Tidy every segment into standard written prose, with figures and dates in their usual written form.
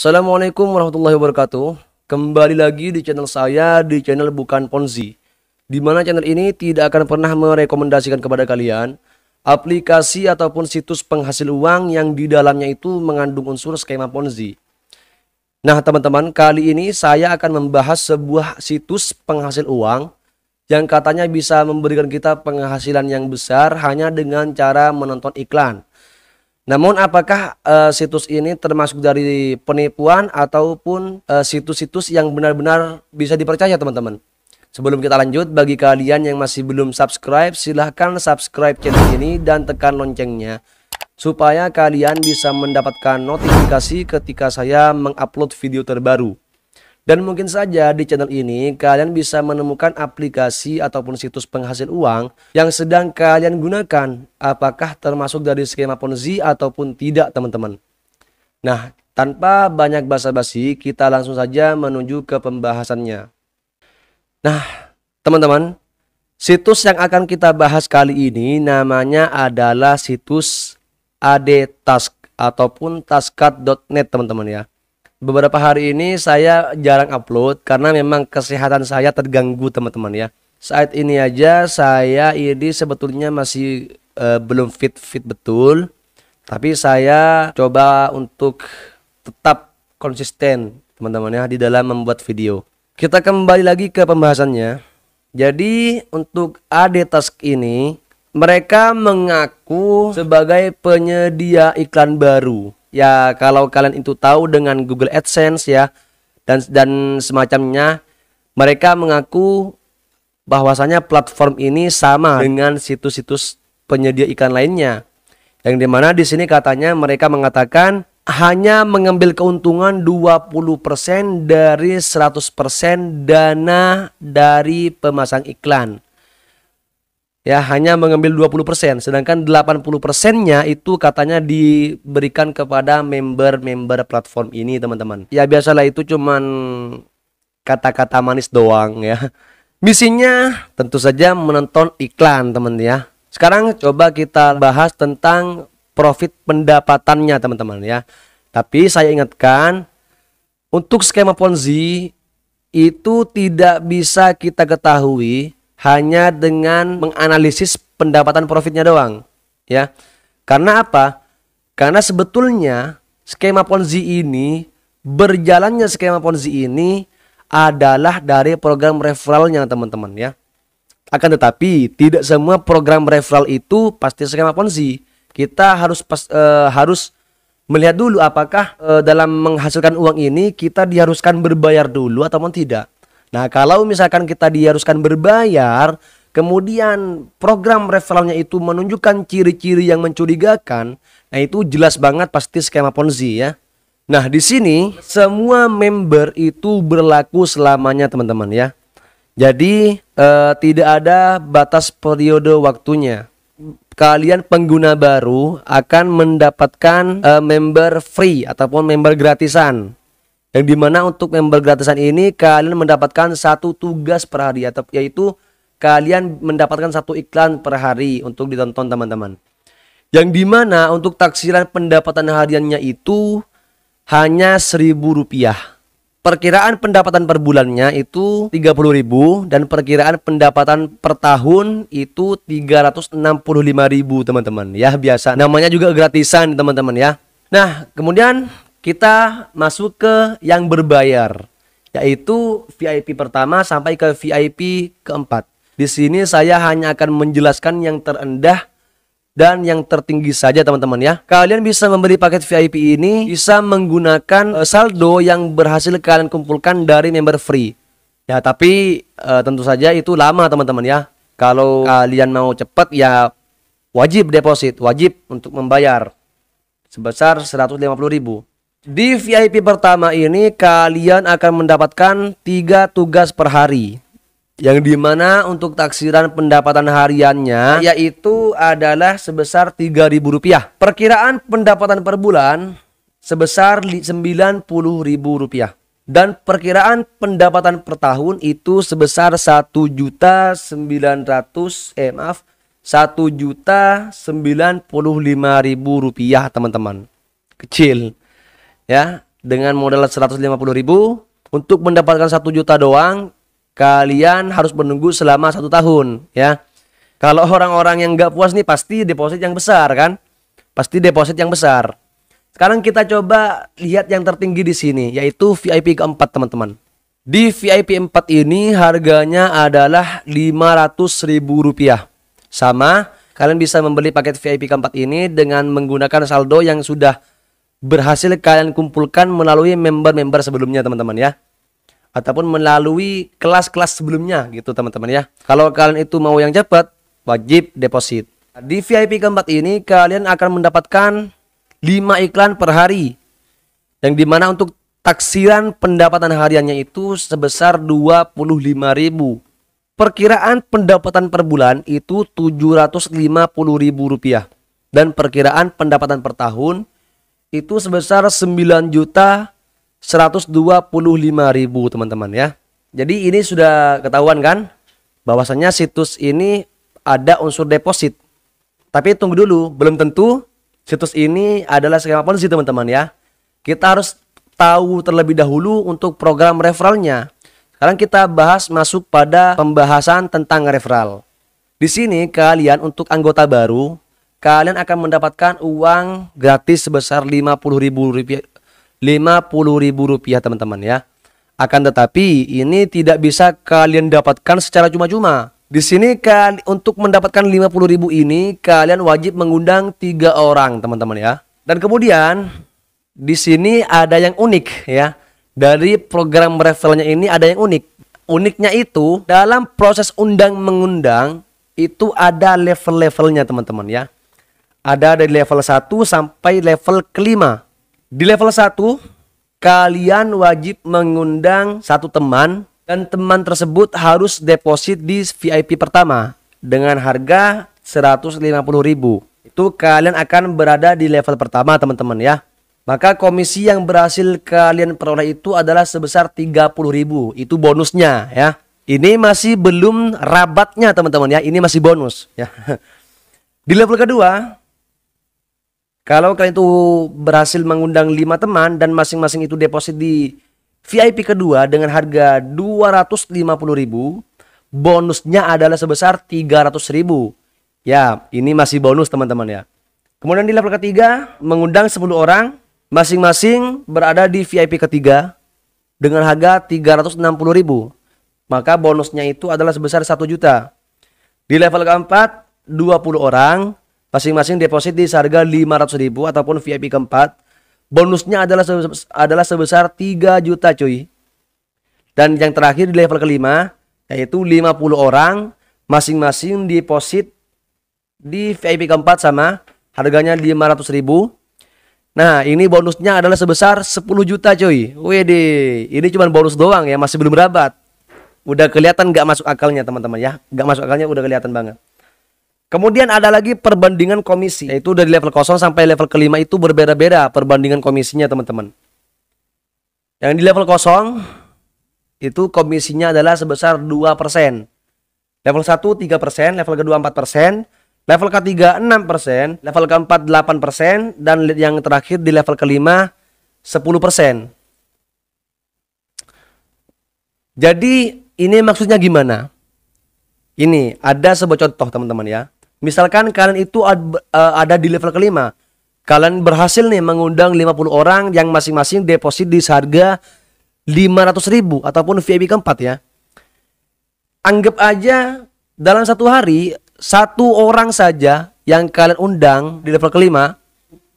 Assalamualaikum warahmatullahi wabarakatuh. Kembali lagi di channel saya, di channel Bukan Ponzi. Di mana channel ini tidak akan pernah merekomendasikan kepada kalian aplikasi ataupun situs penghasil uang yang di dalamnya itu mengandung unsur skema Ponzi. Nah, teman-teman, kali ini saya akan membahas sebuah situs penghasil uang yang katanya bisa memberikan kita penghasilan yang besar hanya dengan cara menonton iklan. Namun apakah situs ini termasuk dari penipuan ataupun situs-situs yang benar-benar bisa dipercaya, teman-teman? Sebelum kita lanjut, bagi kalian yang masih belum subscribe, silahkan subscribe channel ini dan tekan loncengnya supaya kalian bisa mendapatkan notifikasi ketika saya mengupload video terbaru. Dan mungkin saja di channel ini kalian bisa menemukan aplikasi ataupun situs penghasil uang yang sedang kalian gunakan. Apakah termasuk dari skema Ponzi ataupun tidak, teman-teman? Nah, tanpa banyak basa-basi, kita langsung saja menuju ke pembahasannya. Nah, teman-teman, situs yang akan kita bahas kali ini namanya adalah situs ADTask ataupun taskat.net, teman-teman ya. Beberapa hari ini saya jarang upload karena memang kesehatan saya terganggu, teman-teman ya. Saat ini aja saya ini sebetulnya masih belum fit betul. Tapi saya coba untuk tetap konsisten, teman-teman ya, di dalam membuat video. Kita kembali lagi ke pembahasannya. Jadi untuk ADTask ini mereka mengaku sebagai penyedia iklan baru. Ya, kalau kalian itu tahu dengan Google AdSense ya dan semacamnya, mereka mengaku bahwasanya platform ini sama dengan situs-situs penyedia iklan lainnya. Yang dimana di sini katanya mereka mengatakan hanya mengambil keuntungan 20% dari 100% dana dari pemasang iklan. Ya, hanya mengambil 20%, sedangkan 80%-nya itu katanya diberikan kepada member-member platform ini, teman-teman. Ya, biasalah itu cuman kata-kata manis doang ya. Misinya tentu saja menonton iklan, teman ya. Sekarang coba kita bahas tentang profit pendapatannya, teman-teman ya. Tapi saya ingatkan, untuk skema Ponzi itu tidak bisa kita ketahui hanya dengan menganalisis pendapatan profitnya doang ya. Karena apa? Karena sebetulnya skema Ponzi ini, berjalannya skema Ponzi ini adalah dari program referralnya, teman-teman ya. Akan tetapi tidak semua program referral itu pasti skema Ponzi. Kita harus melihat dulu apakah dalam menghasilkan uang ini kita diharuskan berbayar dulu ataupun tidak. Nah, kalau misalkan kita diharuskan berbayar, kemudian program referralnya itu menunjukkan ciri-ciri yang mencurigakan, nah itu jelas banget pasti skema Ponzi ya. Nah, di sini semua member itu berlaku selamanya, teman-teman ya. Jadi tidak ada batas periode waktunya. Kalian pengguna baru akan mendapatkan member free ataupun member gratisan. Yang dimana untuk member gratisan ini kalian mendapatkan satu tugas per hari, yaitu kalian mendapatkan satu iklan per hari untuk ditonton, teman-teman. Yang dimana untuk taksiran pendapatan hariannya itu hanya Rp1.000. Perkiraan pendapatan per bulannya itu 30.000 dan perkiraan pendapatan per tahun itu 365.000, teman-teman. Ya, biasa. Namanya juga gratisan, teman-teman ya. Nah, kemudian kita masuk ke yang berbayar, yaitu VIP pertama sampai ke VIP keempat. Di sini saya hanya akan menjelaskan yang terendah dan yang tertinggi saja, teman-teman ya. Kalian bisa membeli paket VIP ini bisa menggunakan saldo yang berhasil kalian kumpulkan dari member free. Ya, tapi tentu saja itu lama, teman-teman ya. Kalau kalian mau cepat ya wajib deposit, wajib untuk membayar sebesar 150.000. Di VIP pertama ini kalian akan mendapatkan 3 tugas per hari, yang dimana untuk taksiran pendapatan hariannya yaitu adalah sebesar Rp3.000. Perkiraan pendapatan per bulan sebesar Rp90.000 dan perkiraan pendapatan per tahun itu sebesar Rp1.995.000, teman-teman. Kecil ya. dengan modal 150.000. Untuk mendapatkan 1 juta doang, kalian harus menunggu selama 1 tahun ya. Kalau orang-orang yang nggak puas nih pasti deposit yang besar kan? Pasti deposit yang besar. Sekarang kita coba lihat yang tertinggi di sini, yaitu VIP keempat teman-teman. Di VIP 4 ini harganya adalah Rp500.000. Sama, kalian bisa membeli paket VIP keempat ini dengan menggunakan saldo yang sudah berhasil kalian kumpulkan melalui member-member sebelumnya teman-teman ya. Ataupun melalui kelas-kelas sebelumnya gitu teman-teman ya. Kalau kalian itu mau yang cepat, wajib deposit. Di VIP keempat ini kalian akan mendapatkan 5 iklan per hari. Yang dimana untuk taksiran pendapatan hariannya itu sebesar Rp25.000. Perkiraan pendapatan per bulan itu Rp750.000. Dan perkiraan pendapatan per tahun itu sebesar 9.125.000 teman-teman ya. Jadi ini sudah ketahuan kan bahwasannya situs ini ada unsur deposit. Tapi tunggu dulu, belum tentu situs ini adalah skema Ponzi teman-teman ya. Kita harus tahu terlebih dahulu untuk program referralnya. Sekarang kita bahas masuk pada pembahasan tentang referral. Di sini kalian untuk anggota baru, kalian akan mendapatkan uang gratis sebesar Rp50.000. Rp50.000 teman-teman ya. Akan tetapi ini tidak bisa kalian dapatkan secara cuma-cuma. Di sini untuk mendapatkan 50.000 ini kalian wajib mengundang 3 orang teman-teman ya. Dan kemudian di sini ada yang unik ya. Dari program referralnya ini ada yang unik. Uniknya itu dalam proses undang mengundang itu ada level-levelnya teman-teman ya. Ada dari level 1 sampai level kelima. Di level 1 kalian wajib mengundang 1 teman. Dan teman tersebut harus deposit di VIP pertama dengan harga Rp150.000. Itu kalian akan berada di level pertama teman-teman ya. Maka komisi yang berhasil kalian peroleh itu adalah sebesar Rp30.000. Itu bonusnya ya. Ini masih belum rabatnya teman-teman ya. Ini masih bonus ya. Di level kedua, kalau kalian itu berhasil mengundang 5 teman dan masing-masing itu deposit di VIP kedua dengan harga Rp250.000, bonusnya adalah sebesar Rp300.000. Ya, ini masih bonus teman-teman ya. Kemudian di level ketiga, mengundang 10 orang, masing-masing berada di VIP ketiga dengan harga Rp360.000. Maka bonusnya itu adalah sebesar 1 juta. Di level keempat, 20 orang, masing-masing deposit di harga Rp500.000 ataupun VIP keempat. Bonusnya adalah sebesar 3 juta cuy. Dan yang terakhir di level kelima, yaitu 50 orang, masing-masing deposit di VIP keempat sama, harganya Rp500.000. Nah ini bonusnya adalah sebesar 10 juta cuy. Wede, ini cuma bonus doang ya, masih belum rabat. Udah kelihatan gak masuk akalnya teman-teman ya. Gak masuk akalnya udah kelihatan banget. Kemudian ada lagi perbandingan komisi, yaitu dari level 0 sampai level kelima itu berbeda-beda perbandingan komisinya teman-teman. Yang di level 0 itu komisinya adalah sebesar 2%. Level 1 3%, level kedua 4%, level ketiga 6%, level keempat 8%, dan yang terakhir di level kelima 10%. Jadi ini maksudnya gimana? Ini ada sebuah contoh teman-teman ya. Misalkan kalian itu ada di level kelima. Kalian berhasil nih mengundang 50 orang yang masing-masing deposit di harga Rp500.000 ataupun VIP keempat ya. Anggap aja dalam 1 hari 1 orang saja yang kalian undang di level kelima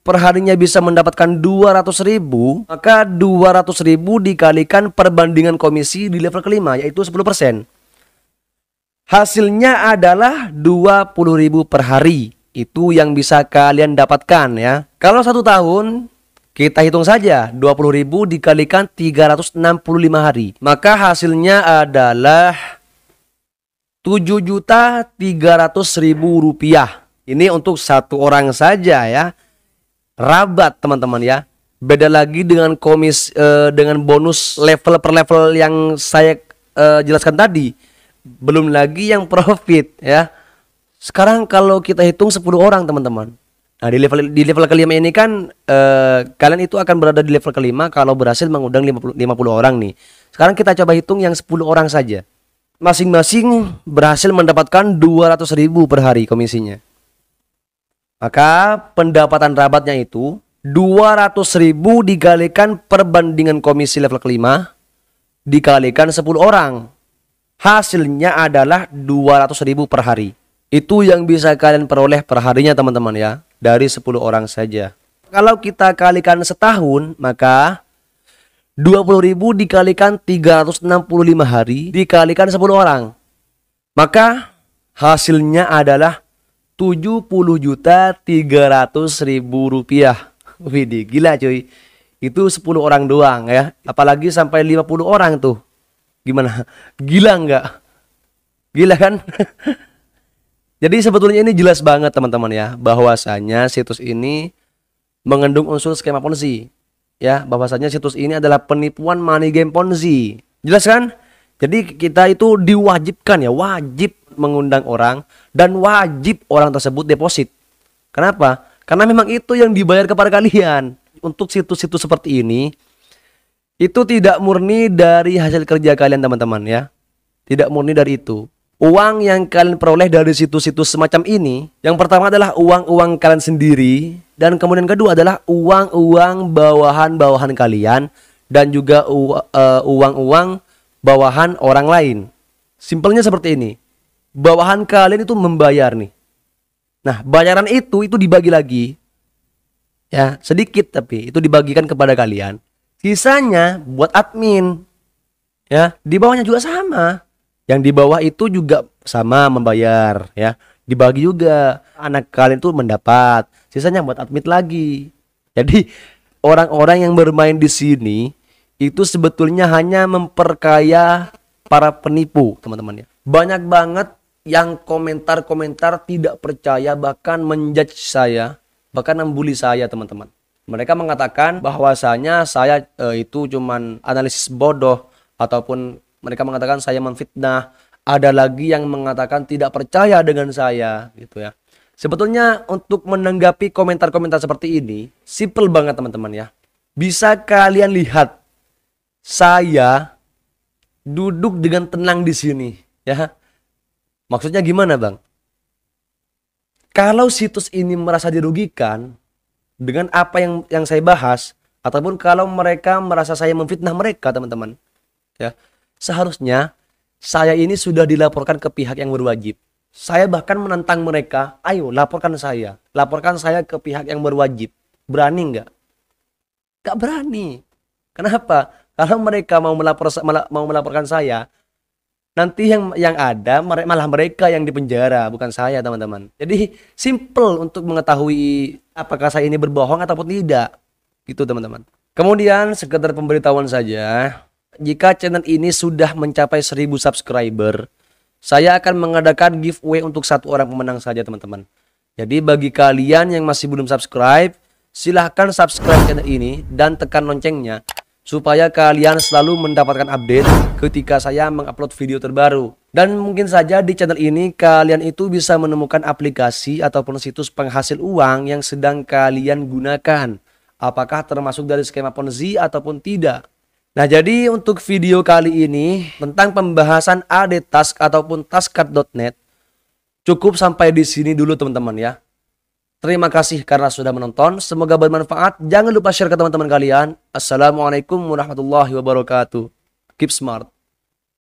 perharinya bisa mendapatkan Rp200.000, maka Rp200.000 dikalikan perbandingan komisi di level kelima yaitu 10%. Hasilnya adalah Rp20.000 per hari. Itu yang bisa kalian dapatkan ya. Kalau 1 tahun, kita hitung saja 20.000 dikalikan 365 hari. Maka hasilnya adalah Rp7.300.000. Ini untuk 1 orang saja ya. Rabat teman-teman ya. Beda lagi dengan dengan bonus level per level yang saya jelaskan tadi. Belum lagi yang profit ya. Sekarang kalau kita hitung 10 orang teman-teman, Nah, di level kelima ini kan kalian itu akan berada di level kelima kalau berhasil mengundang 50 orang nih. Sekarang kita coba hitung yang 10 orang saja. Masing-masing berhasil mendapatkan 200.000 per hari komisinya. Maka pendapatan rabatnya itu 200.000 dikalikan perbandingan komisi level kelima dikalikan 10 orang. Hasilnya adalah 200.000 per hari. Itu yang bisa kalian peroleh per harinya teman-teman ya. Dari 10 orang saja. Kalau kita kalikan setahun, maka 20.000 dikalikan 365 hari dikalikan 10 orang. Maka hasilnya adalah 70.300.000 rupiah. Widih, gila cuy. Itu 10 orang doang ya. Apalagi sampai 50 orang tuh. Gimana? Gila nggak? Gila kan? Jadi sebetulnya ini jelas banget teman-teman ya, bahwasanya situs ini mengandung unsur skema Ponzi. Ya, bahwasanya situs ini adalah penipuan money game Ponzi. Jelas kan? Jadi kita itu diwajibkan ya, wajib mengundang orang dan wajib orang tersebut deposit. Kenapa? Karena memang itu yang dibayar kepada kalian. Untuk situs-situs seperti ini itu tidak murni dari hasil kerja kalian teman-teman ya. Tidak murni dari itu. Uang yang kalian peroleh dari situs-situs semacam ini, yang pertama adalah uang-uang kalian sendiri, dan kemudian kedua adalah uang-uang bawahan-bawahan kalian, dan juga uang-uang bawahan orang lain. Simpelnya seperti ini. Bawahan kalian itu membayar nih. Nah, bayaran itu dibagi lagi. Ya, sedikit tapi itu dibagikan kepada kalian. Sisanya buat admin. Ya, di bawahnya juga sama. Yang di bawah itu juga sama membayar ya. Dibagi juga. Anak kalian tuh mendapat. Sisanya buat admit lagi. Jadi orang-orang yang bermain di sini itu sebetulnya hanya memperkaya para penipu, teman-teman ya. Banyak banget yang komentar-komentar tidak percaya, bahkan menjudge saya, bahkan membuli saya, teman-teman. Mereka mengatakan bahwasanya saya itu cuman analisis bodoh, ataupun mereka mengatakan saya memfitnah. Ada lagi yang mengatakan tidak percaya dengan saya gitu ya. Sebetulnya untuk menanggapi komentar-komentar seperti ini simple banget teman-teman ya. Bisa kalian lihat saya duduk dengan tenang di sini ya. Maksudnya gimana, Bang? Kalau situs ini merasa dirugikan dengan apa yang saya bahas, ataupun kalau mereka merasa saya memfitnah mereka, teman-teman ya, seharusnya saya ini sudah dilaporkan ke pihak yang berwajib. Saya bahkan menantang mereka, ayo laporkan saya ke pihak yang berwajib. Berani nggak? Nggak berani. Kenapa? Kalau mereka mau melaporkan saya, nanti yang ada malah mereka yang dipenjara, bukan saya, teman-teman. Jadi simple untuk mengetahui apakah saya ini berbohong ataupun tidak, gitu teman-teman. Kemudian sekedar pemberitahuan saja. Jika channel ini sudah mencapai 1000 subscriber, saya akan mengadakan giveaway untuk 1 orang pemenang saja teman-teman. Jadi bagi kalian yang masih belum subscribe, silahkan subscribe channel ini dan tekan loncengnya, supaya kalian selalu mendapatkan update ketika saya mengupload video terbaru. Dan mungkin saja di channel ini kalian itu bisa menemukan aplikasi ataupun situs penghasil uang yang sedang kalian gunakan. Apakah termasuk dari skema Ponzi ataupun tidak. Nah, jadi untuk video kali ini tentang pembahasan AD Task ataupun taskcard.net cukup sampai di sini dulu teman-teman ya. Terima kasih karena sudah menonton. Semoga bermanfaat. Jangan lupa share ke teman-teman kalian. Assalamualaikum warahmatullahi wabarakatuh. Keep smart.